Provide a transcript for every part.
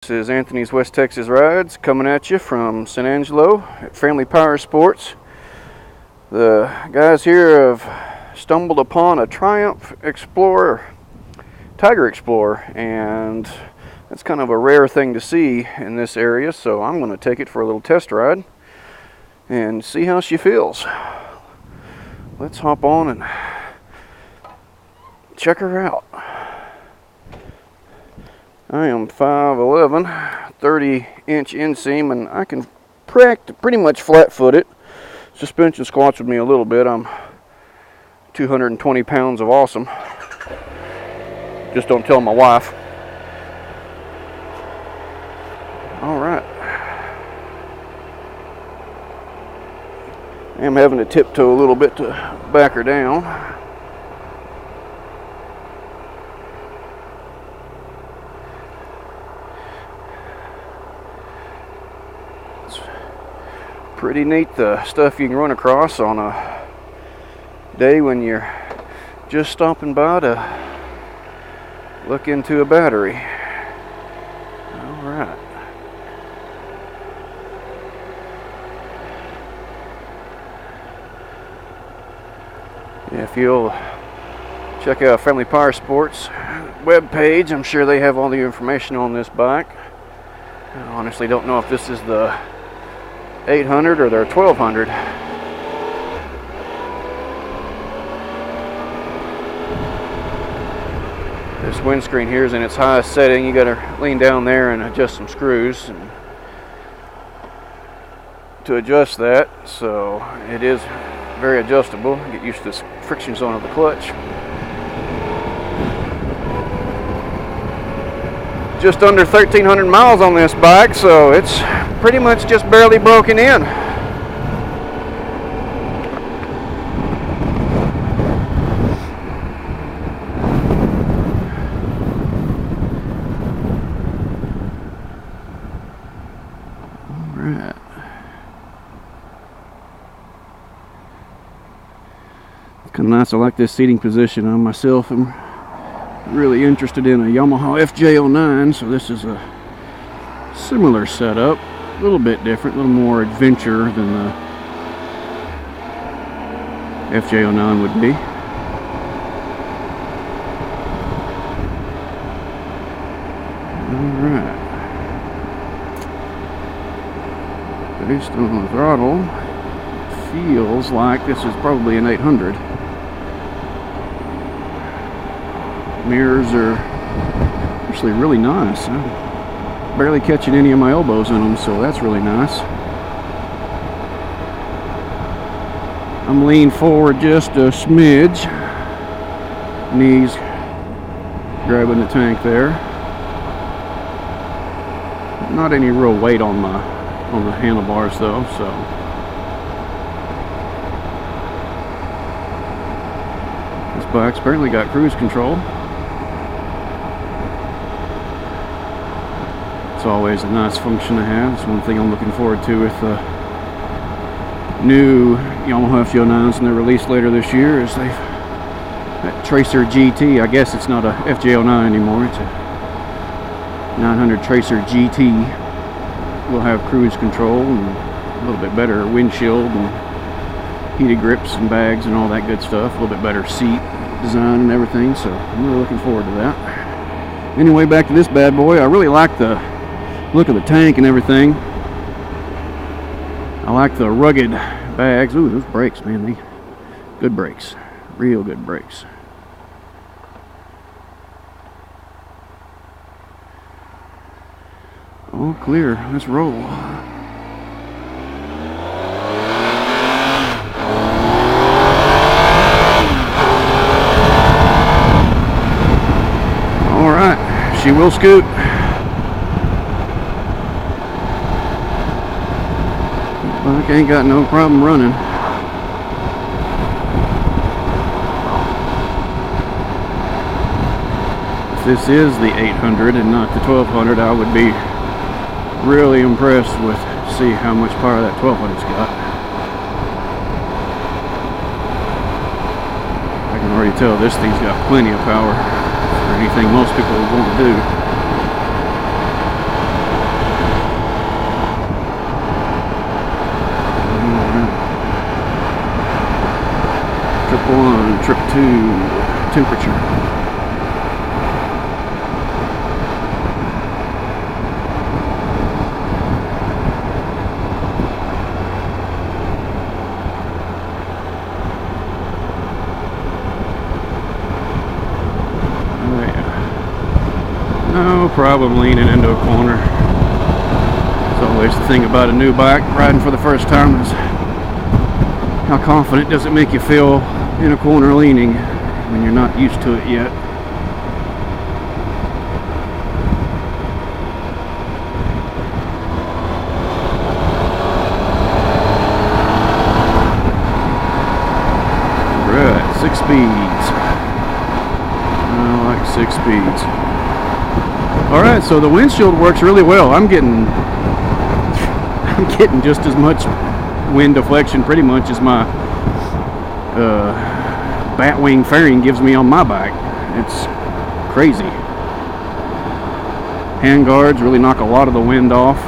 This is Anthony's West Texas Rides coming at you from San Angelo at Family Power Sports. The guys here have stumbled upon a Triumph Explorer, Tiger Explorer, and that's kind of a rare thing to see in this area, so I'm going to take it for a little test ride and see how she feels. Let's hop on and check her out. I am 5'11", 30-inch inseam, and I can pretty much flat-foot it. Suspension squats with me a little bit. I'm 220 pounds of awesome. Just don't tell my wife. All right. I am having to tiptoe a little bit to back her down. Pretty neat, the stuff you can run across on a day when you're just stopping by to look into a battery. All right. If you'll check out Family Power Sports webpage, I'm sure they have all the information on this bike. I honestly don't know if this is the 800 or their 1200. This windscreen here is in its highest setting. You got to lean down there and adjust some screws to adjust that, so it is very adjustable. Get used to this friction zone of the clutch. Just under 1,300 miles on this bike, so it's pretty much just barely broken in. Alright. It's kind of nice. I like this seating position. I myself am really interested in a Yamaha FJ09, so this is a similar setup. A little bit different, a little more adventure than the FJ09 would be. Alright. Based on the throttle, feels like this is probably an 800. Mirrors are actually really nice. I'm barely catching any of my elbows in them, so that's really nice. I'm leaning forward just a smidge. Knees grabbing the tank there. Not any real weight on the handlebars though, so. This bike's apparently got cruise control. It's always a nice function to have. It's one thing I'm looking forward to with the new Yamaha FJ09s and they're released later this year is that Tracer GT. I guess it's not a FJ09 anymore. It's a 900 Tracer GT. Will have cruise control and a little bit better windshield and heated grips and bags and all that good stuff. A little bit better seat design and everything. So I'm really looking forward to that. Anyway, back to this bad boy. I really like the look of the tank and everything. I like the rugged bags. Ooh, those brakes, man, good brakes, real good brakes. All clear, let's roll. All right, she will scoot. Bike ain't got no problem running. If this is the 800 and not the 1200, I would be really impressed with see how much power that 1200's got. I can already tell this thing's got plenty of power for anything most people would want to do. 1, trip 2, temperature. No problem leaning into a corner. It's always the thing about a new bike riding for the first time is how confident does it make you feel in a corner leaning when you're not used to it yet. Right, 6 speeds. I like 6 speeds. Alright, so the windshield works really well. I'm getting just as much wind deflection pretty much as my Batwing fairing gives me on my bike. It's crazy. Hand guards really knock a lot of the wind off.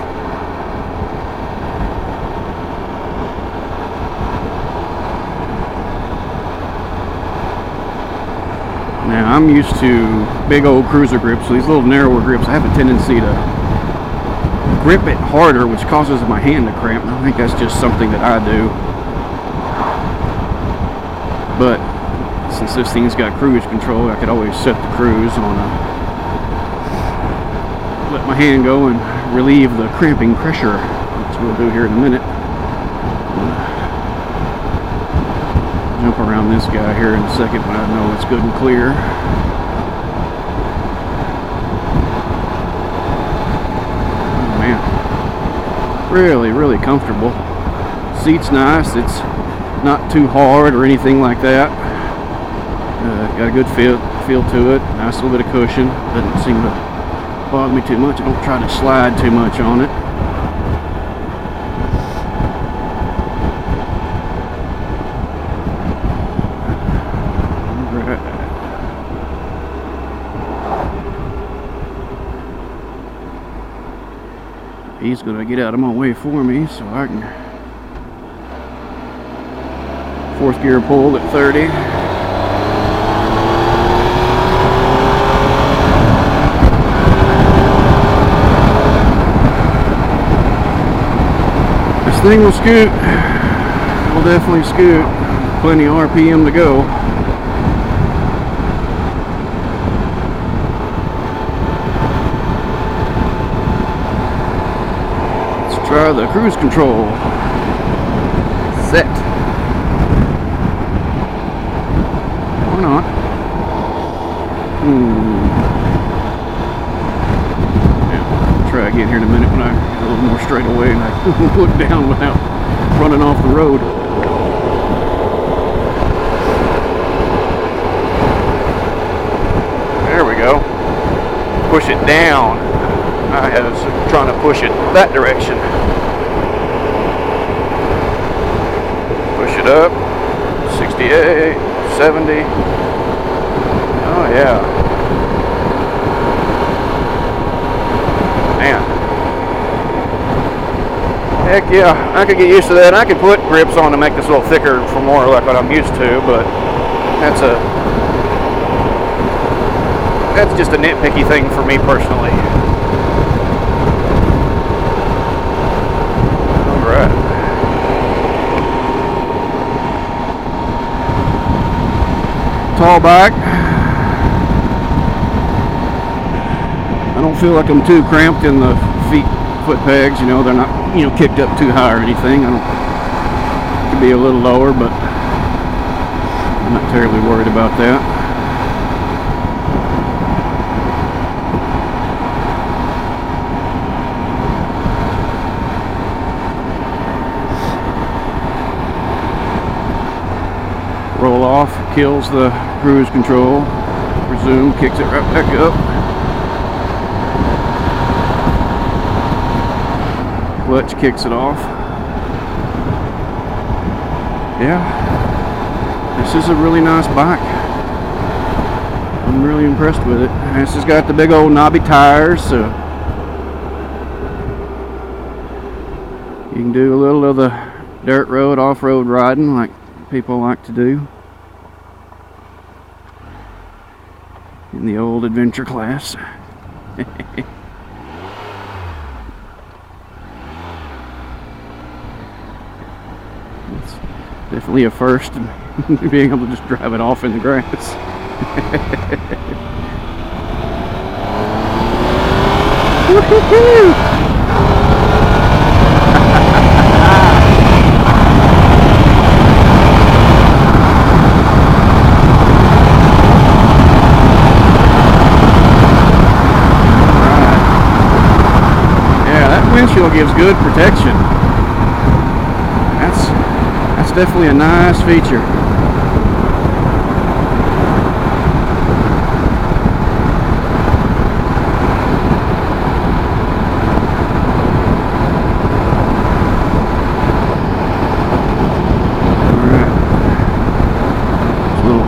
Now, I'm used to big old cruiser grips, so these little narrower grips, I have a tendency to grip it harder, which causes my hand to cramp. I think that's just something that I do. But since this thing's got cruise control, I could always set the cruise on let my hand go and relieve the cramping pressure, which we'll do here in a minute. Jump around this guy here in a second when I know it's good and clear. Oh man, really comfortable. Seat's nice. It's not too hard or anything like that. Got a good feel to it. Nice little bit of cushion. Doesn't seem to bother me too much. I don't try to slide too much on it. He's going to get out of my way for me so I can 4th gear pull at 30. This thing will scoot. Will definitely scoot. Plenty of RPM to go. Try the cruise control. Set. Or not. Yeah, try again here in a minute when I get a little more straight away and I look down without running off the road. There we go. Push it down. I was trying to push it that direction. Push it up. 68, 70. Oh yeah. Man. Heck yeah, I could get used to that. I could put grips on to make this a little thicker for more like what I'm used to, but that's just a nitpicky thing for me personally. Tall bike. I don't feel like I'm too cramped in the foot pegs. You know, they're not, kicked up too high or anything. It could be a little lower, but I'm not terribly worried about that. Roll off, kills the cruise control. Resume, kicks it right back up. Clutch kicks it off. Yeah, this is a really nice bike. I'm really impressed with it. This has got the big old knobby tires, so you can do a little of the dirt road, off-road riding like people like to do. in the old adventure class. It's definitely a first, being able to just drive it off in the grass. Woo-hoo-hoo! Windshield gives good protection. That's definitely a nice feature. Alright. There's a little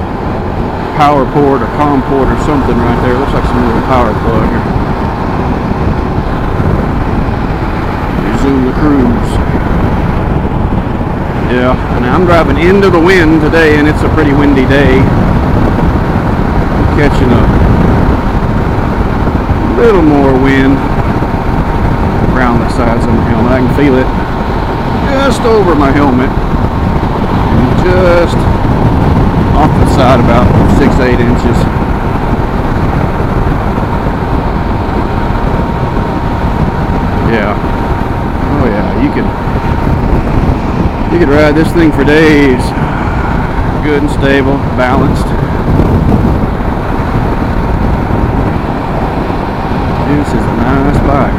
power port or COM port or something right there. Looks like some little power plug here. Resume the cruise. Yeah, and I'm driving into the wind today, and it's a pretty windy day. I'm catching a little more wind around the sides of my helmet. I can feel it just over my helmet, and just off the side about 6 to 8 inches. Yeah. Oh yeah, you could ride this thing for days. Good and stable, balanced. This is a nice bike.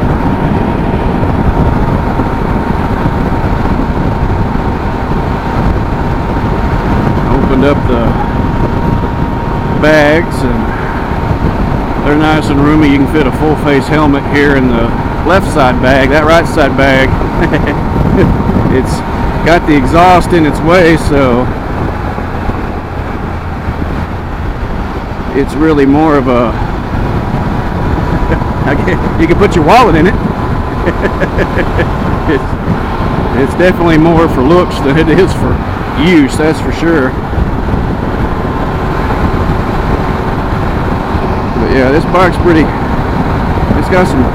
Opened up the bags, and they're nice and roomy. You can fit a full face helmet here in the left side bag. That right side bag, it's got the exhaust in its way, so it's really more of a you can put your wallet in it. It's definitely more for looks than it is for use, that's for sure. But yeah, this bike's pretty, it's got some,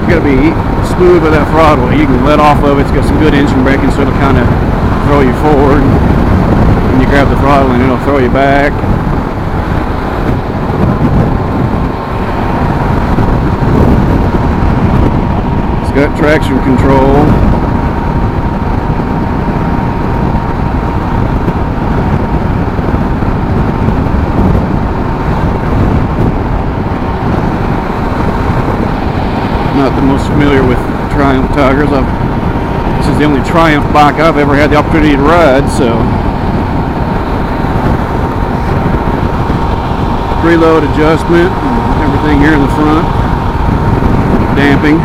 you gotta be smooth with that throttle. You can let off of it. It's got some good engine braking, so it'll kind of throw you forward. When you grab the throttle, and it'll throw you back. It's got traction control. Not the most familiar with Triumph Tigers. This is the only Triumph bike I've ever had the opportunity to ride, so preload adjustment and everything here in the front. Damping.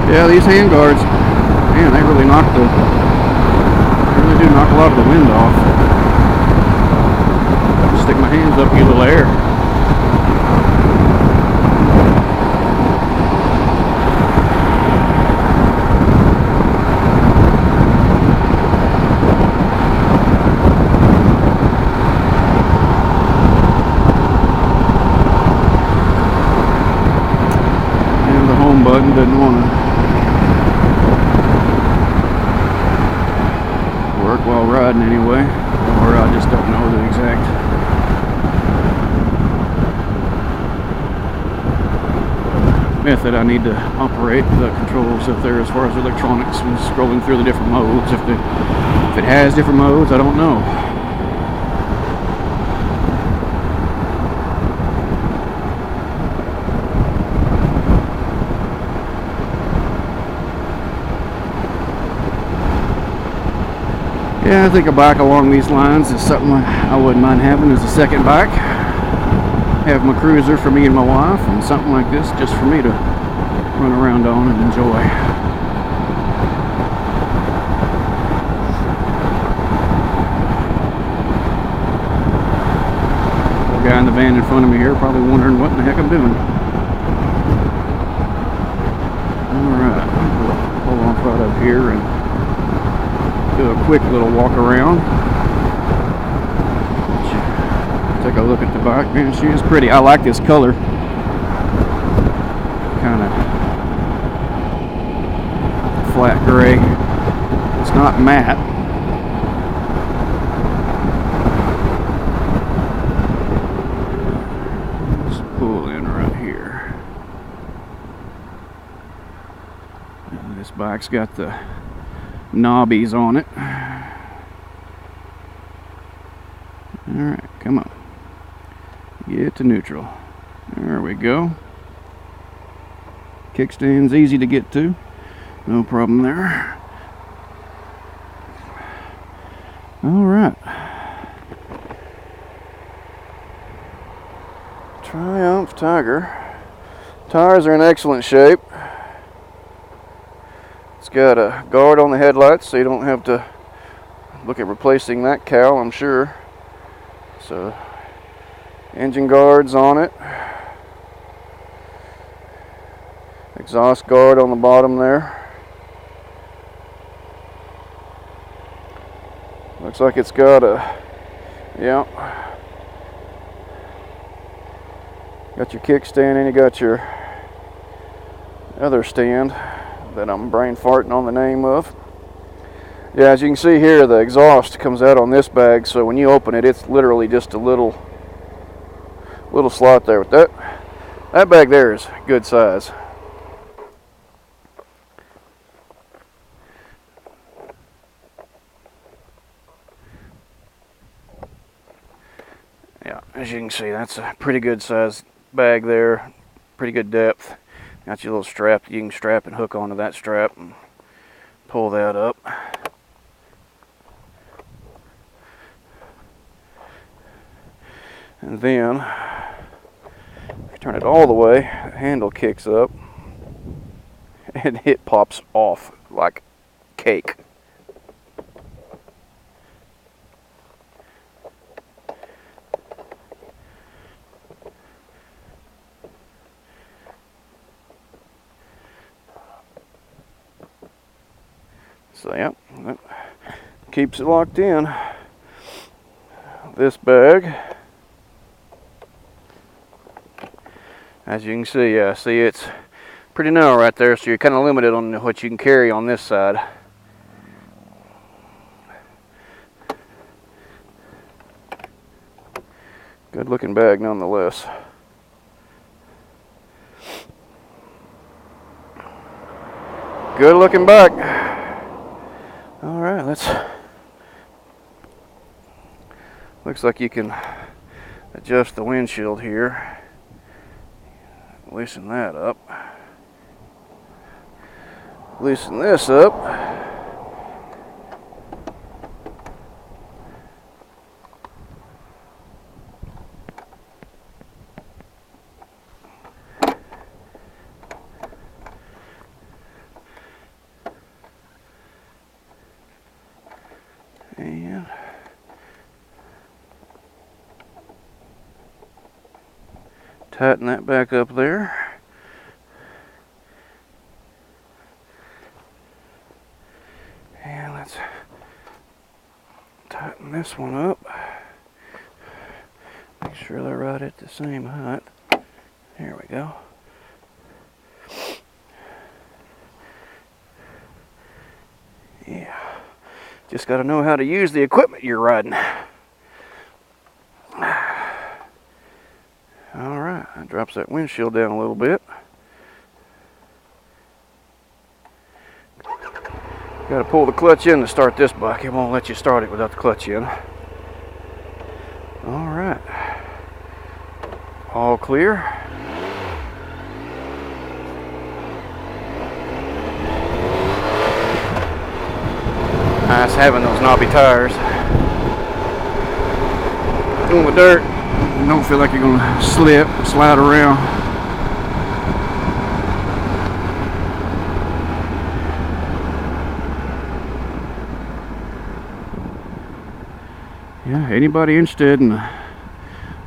Yeah, these hand guards, man, they really do knock a lot of the wind off. Just stick my hands up, get a little air. And the home button doesn't want to work while riding anyway, or I just don't know the exact method I need to operate the controls up there as far as electronics and scrolling through the different modes. If it has different modes, I don't know. Yeah, I think a bike along these lines is something I wouldn't mind having as a second bike. Have my cruiser for me and my wife, and something like this just for me to run around on and enjoy. The guy in the van in front of me here, probably wondering what in the heck I'm doing. Alright, we'll pull off right up here and do a quick little walk around. Take a look at the bike. Man, she is pretty. I like this color. Kind of flat gray. It's not matte. Let's pull in right here. And this bike's got the knobbies on it. Alright, come on. Get to neutral. There we go. Kickstand's easy to get to. No problem there. Alright. Triumph Tiger. Tires are in excellent shape. It's got a guard on the headlights, so you don't have to look at replacing that cowl, I'm sure. So, engine guards on it. Exhaust guard on the bottom there. Looks like it's got a, yeah. Got your kickstand and you got your other stand that I'm brain farting on the name of. Yeah, as you can see here, the exhaust comes out on this bag, so when you open it, it's literally just a little slot there. With that bag there is good size. Yeah, as you can see, that's a pretty good size bag there, pretty good depth. Got your little strap that you can strap and hook onto that strap and pull that up. And then, if you turn it all the way, the handle kicks up and it pops off like cake. So yeah, that keeps it locked in. This bag, as you can see, it's pretty narrow right there, so you're kind of limited on what you can carry on this side. Good looking bag nonetheless. Good looking bag. All right, looks like you can adjust the windshield here. Loosen that up. Loosen this up. And tighten that back up there. And let's tighten this one up. Make sure they're right at the same height. There we go. Yeah. Just got to know how to use the equipment you're riding. Alright, that drops that windshield down a little bit. Got to pull the clutch in to start this bike. It won't let you start it without the clutch in. Alright. All clear. Nice having those knobby tires. On the dirt, you don't feel like you're going to slide around. Yeah, anybody interested in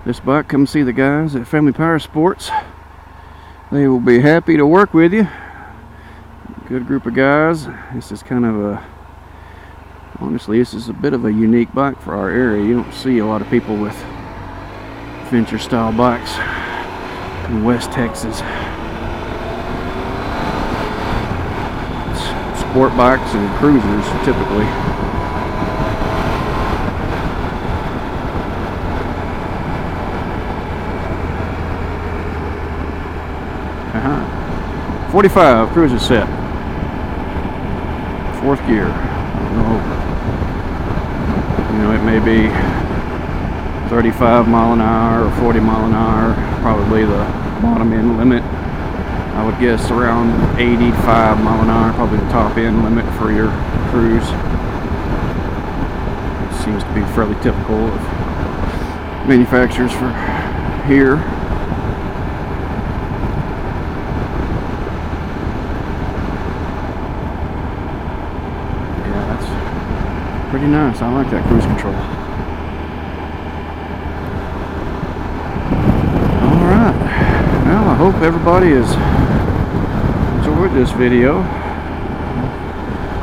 the this bike, come see the guys at Family Power Sports. They will be happy to work with you. Good group of guys. This is kind of a, honestly, this is a bit of a unique bike for our area. You don't see a lot of people with adventure style bikes in West Texas. It's sport bikes and cruisers typically. Uh-huh. 45 cruiser set. 4th gear. I don't know. You know, it may be 35 mile an hour or 40 mile an hour. Probably the bottom end limit. I would guess around 85 mile an hour. Probably the top end limit for your cruise. It seems to be fairly typical of manufacturers for here. Pretty nice. I like that cruise control. Alright. Well, I hope everybody has enjoyed this video.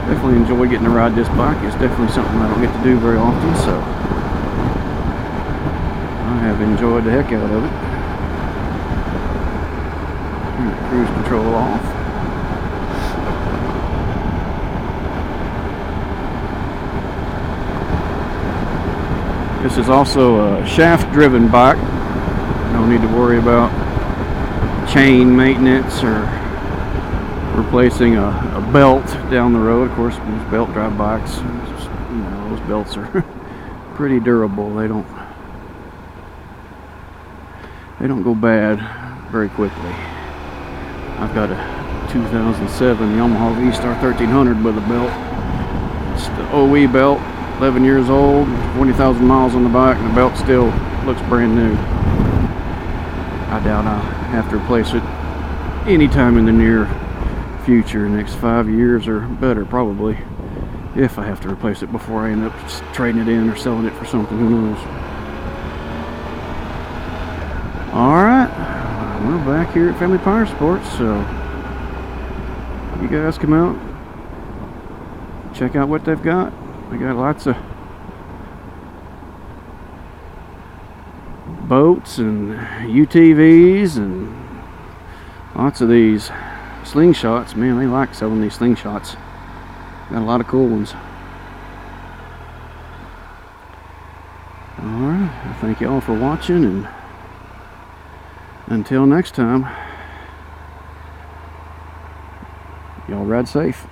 Definitely enjoy getting to ride this bike. It's definitely something I don't get to do very often, so I have enjoyed the heck out of it. Turn the cruise control off. This is also a shaft-driven bike. No need to worry about chain maintenance or replacing a belt down the road. Of course, these belt-drive bikes, you know, those belts are pretty durable. They don't go bad very quickly. I've got a 2007 Yamaha V-Star 1300 with a belt. It's the OE belt. 11 years old, 20,000 miles on the bike, and the belt still looks brand new. I doubt I'll have to replace it anytime in the near future, next 5 years or better probably, if I have to replace it before I end up just trading it in or selling it for something, who knows. Alright, we're back here at Family Power Sports, so you guys come out, check out what they've got. They got lots of boats and UTVs and lots of these slingshots. Man, they like selling these slingshots. Got a lot of cool ones. Alright, I thank you all for watching, and until next time, y'all ride safe.